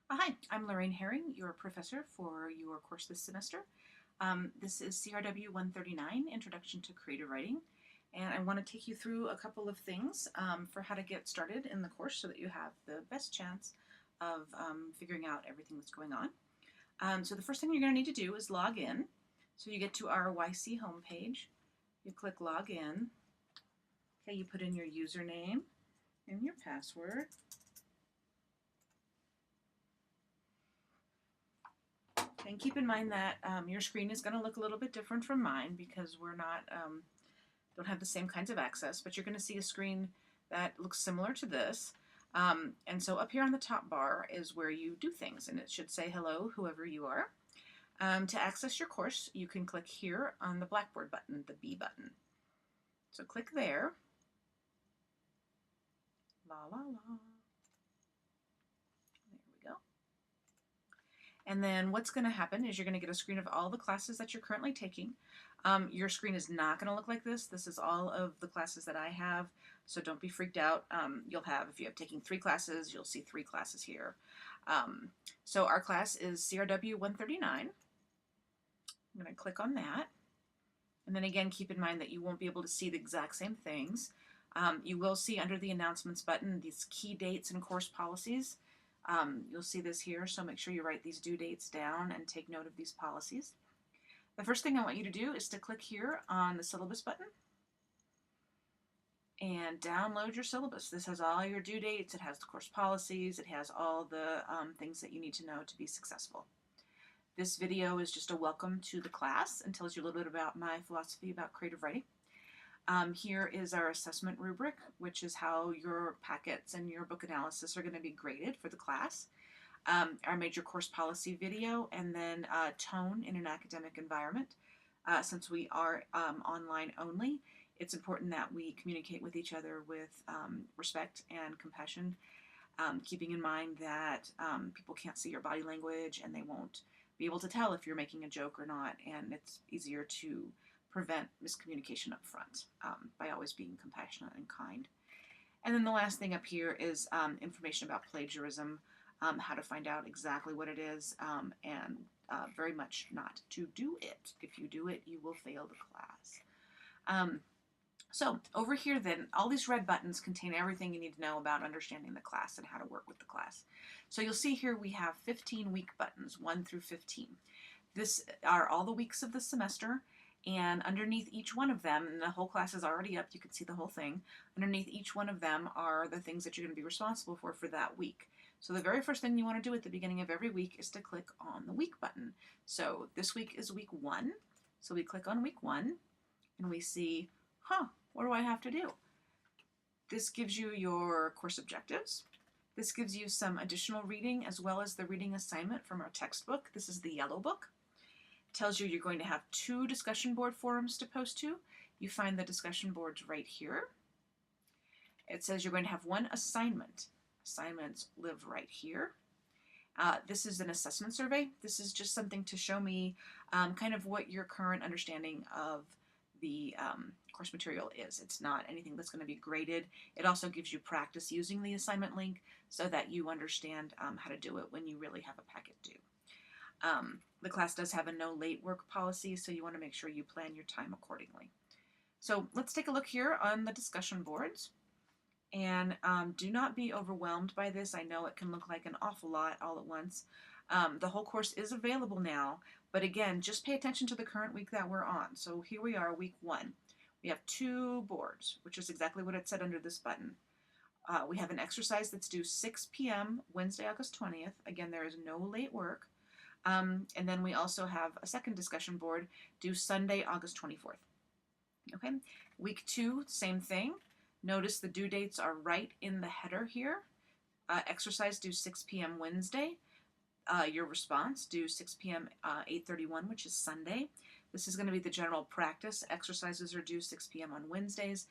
Hi, I'm Lorraine Herring, your professor for your course this semester. This is CRW 139, Introduction to Creative Writing, and I want to take you through a couple of things for how to get started in the course so that you have the best chance of figuring out everything that's going on. So the first thing you're going to need to do is log in. So you get to our YC homepage, you click log in, okay, you put in your username and your password. And keep in mind that your screen is going to look a little bit different from mine because we're not don't have the same kinds of access, but you're going to see a screen that looks similar to this. And so up here on the top bar is where you do things, and it should say hello, whoever you are. To access your course, you can click here on the Blackboard button, the B button. So click there. La la la. There we go. And then what's going to happen is you're going to get a screen of all the classes that you're currently taking. Your screen is not going to look like this. This is all of the classes that I have, so don't be freaked out. You'll have, if you have taking 3 classes, you'll see 3 classes here. So our class is CRW 139. I'm going to click on that. And then again, keep in mind that you won't be able to see the exact same things. You will see under the announcements button these key dates and course policies. You'll see this here, so make sure you write these due dates down and take note of these policies. The first thing I want you to do is to click here on the syllabus button and download your syllabus. This has all your due dates, it has the course policies, it has all the things that you need to know to be successful. This video is just a welcome to the class and tells you a little bit about my philosophy about creative writing. Here is our assessment rubric, which is how your packets and your book analysis are going to be graded for the class. Our major course policy video, and then tone in an academic environment. Since we are online only, it's important that we communicate with each other with respect and compassion, keeping in mind that people can't see your body language and they won't be able to tell if you're making a joke or not, and it's easier to prevent miscommunication up front by always being compassionate and kind. And then the last thing up here is information about plagiarism, how to find out exactly what it is, and very much not to do it. If you do it, you will fail the class. So over here then, all these red buttons contain everything you need to know about understanding the class and how to work with the class. So you'll see here we have 15 week buttons, 1 through 15. This are all the weeks of the semester, and underneath each one of them, and the whole class is already up, you can see the whole thing, underneath each one of them are the things that you're going to be responsible for that week. So the very first thing you want to do at the beginning of every week is to click on the week button. So this week is week 1, so we click on week 1, and we see, what do I have to do? This gives you your course objectives. This gives you some additional reading as well as the reading assignment from our textbook. This is the yellow book. Tells you you're going to have 2 discussion board forums to post to. You find the discussion boards right here. It says you're going to have 1 assignment. Assignments live right here. This is an assessment survey. This is just something to show me kind of what your current understanding of the course material is. It's not anything that's going to be graded. It also gives you practice using the assignment link so that you understand how to do it when you really have a packet due. The class does have a no late work policy, so you want to make sure you plan your time accordingly. So let's take a look here on the discussion boards. And do not be overwhelmed by this. I know it can look like an awful lot all at once. The whole course is available now, but again, just pay attention to the current week that we're on. So here we are, week 1. We have 2 boards, which is exactly what it said under this button. We have an exercise that's due 6 p.m. Wednesday, August 20th. Again, there is no late work. And then we also have a second discussion board due Sunday, August 24th. Okay, week 2, same thing. Notice the due dates are right in the header here. Exercise due 6 p.m. Wednesday. Your response due 6 p.m. 8:31, which is Sunday. This is going to be the general practice. Exercises are due 6 p.m. on Wednesdays.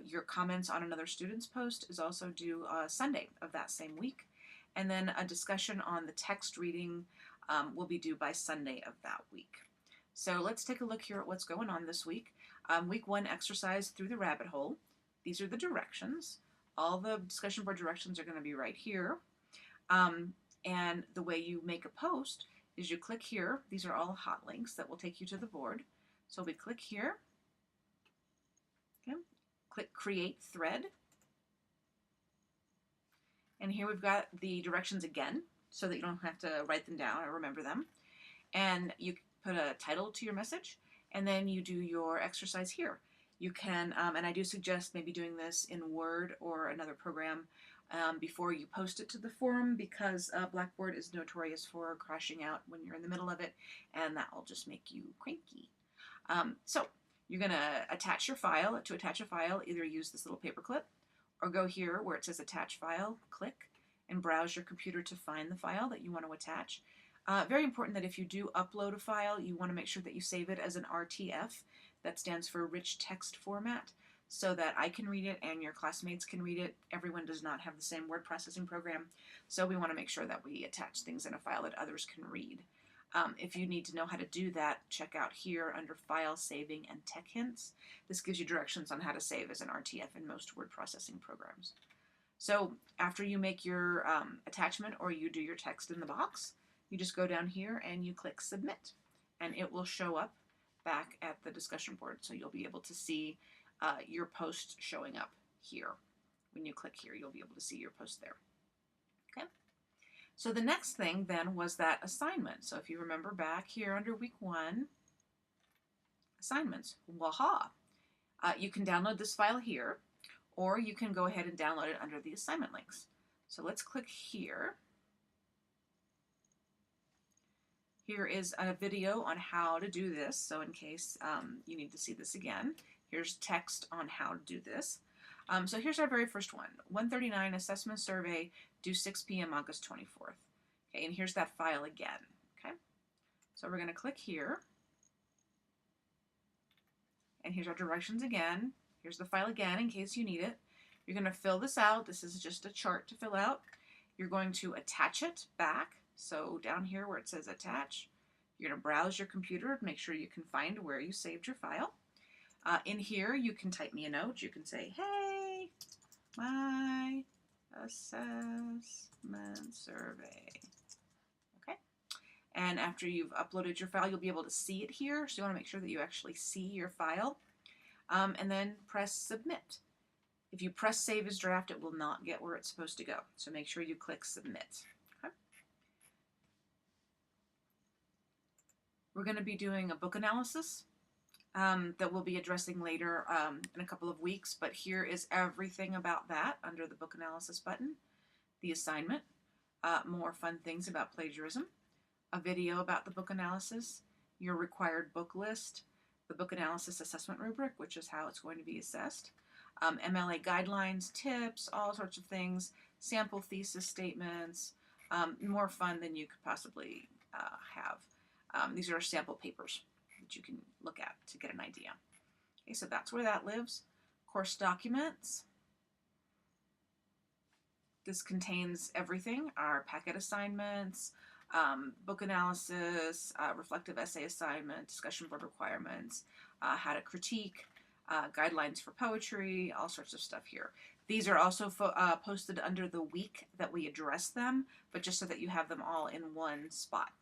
Your comments on another student's post is also due Sunday of that same week. And then a discussion on the text reading will be due by Sunday of that week. So let's take a look here at what's going on this week. Week 1 exercise through the rabbit hole. These are the directions. All the discussion board directions are going to be right here. And the way you make a post is you click here. These are all hot links that will take you to the board. So we click here, okay, click create thread. And here we've got the directions again, so that you don't have to write them down or remember them. And you put a title to your message, and then you do your exercise here. You can, and I do suggest maybe doing this in Word or another program before you post it to the forum, because Blackboard is notorious for crashing out when you're in the middle of it, and that will just make you cranky. So you're going to attach your file. To attach a file, either use this little paper clip, or go here where it says attach file, click, and browse your computer to find the file that you want to attach. Very important that if you do upload a file, you want to make sure that you save it as an RTF. That stands for rich text format, so that I can read it and your classmates can read it. Everyone does not have the same word processing program, so we want to make sure that we attach things in a file that others can read. If you need to know how to do that, check out here under File Saving and Tech Hints. This gives you directions on how to save as an RTF in most word processing programs. So after you make your attachment or you do your text in the box, you just go down here and you click Submit, and it will show up back at the discussion board. So you'll be able to see your post showing up here. When you click here, you'll be able to see your post there. Okay. So the next thing then was that assignment. So if you remember back here under week 1, assignments, waha. You can download this file here, or you can go ahead and download it under the assignment links. So let's click here. Here is a video on how to do this. So in case you need to see this again, here's text on how to do this. So here's our very first one, 139 assessment survey, due 6 p.m. August 24th. Okay, and here's that file again. Okay, so we're going to click here, and here's our directions again. Here's the file again in case you need it. You're going to fill this out. This is just a chart to fill out. You're going to attach it back. So down here where it says attach, you're going to browse your computer to make sure you can find where you saved your file. In here, you can type me a note. You can say, hey, my assessment survey. Okay. And after you've uploaded your file, you'll be able to see it here. So you want to make sure that you actually see your file. And then press submit. If you press save as draft, it will not get where it's supposed to go. So make sure you click submit. Okay. We're going to be doing a book analysis that we'll be addressing later in a couple of weeks, but here is everything about that under the book analysis button. The assignment, more fun things about plagiarism, a video about the book analysis, your required book list, the book analysis assessment rubric, which is how it's going to be assessed, MLA guidelines, tips, all sorts of things, sample thesis statements, more fun than you could possibly have. These are sample papers that you can look at to get an idea. Okay, so that's where that lives. Course documents. This contains everything, our packet assignments, book analysis, reflective essay assignment, discussion board requirements, how to critique, guidelines for poetry, all sorts of stuff here. These are also posted under the week that we address them, but just so that you have them all in one spot.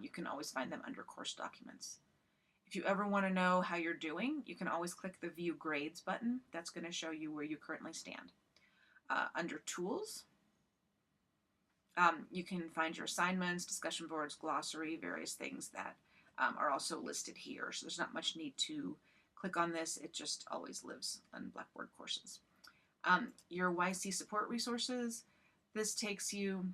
You can always find them under course documents. If you ever want to know how you're doing, you can always click the View Grades button. That's going to show you where you currently stand. Under Tools, you can find your assignments, discussion boards, glossary, various things that are also listed here. So there's not much need to click on this. It just always lives on Blackboard courses. Your YC support resources. This takes you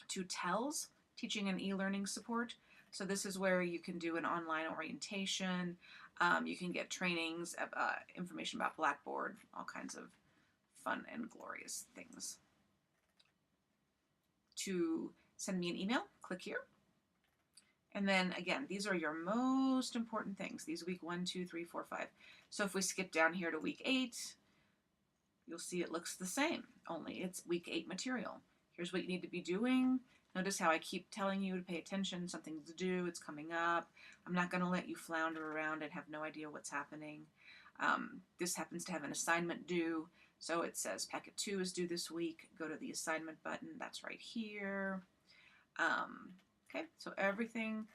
to TELS, Teaching and E-Learning Support. So this is where you can do an online orientation. You can get trainings, information about Blackboard, all kinds of fun and glorious things. To send me an email, click here. And then again, these are your most important things. These week 1, 2, 3, 4, 5. So if we skip down here to week 8, you'll see it looks the same, only it's week 8 material. Here's what you need to be doing. Notice how I keep telling you to pay attention, something to do, it's coming up. I'm not going to let you flounder around and have no idea what's happening. This happens to have an assignment due, So it says packet 2 is due this week. Go to the assignment button. That's right here. Okay, so everything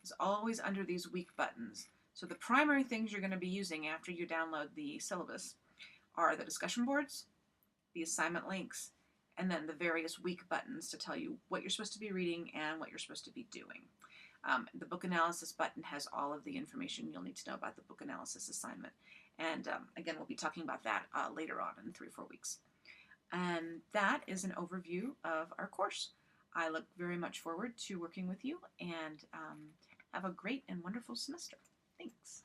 is always under these week buttons. So the primary things you're going to be using after you download the syllabus are the discussion boards, the assignment links, and then the various week buttons to tell you what you're supposed to be reading and what you're supposed to be doing. The book analysis button has all of the information you'll need to know about the book analysis assignment. And again, we'll be talking about that later on in 3 or 4 weeks. And that is an overview of our course. I look very much forward to working with you, and have a great and wonderful semester. Thanks.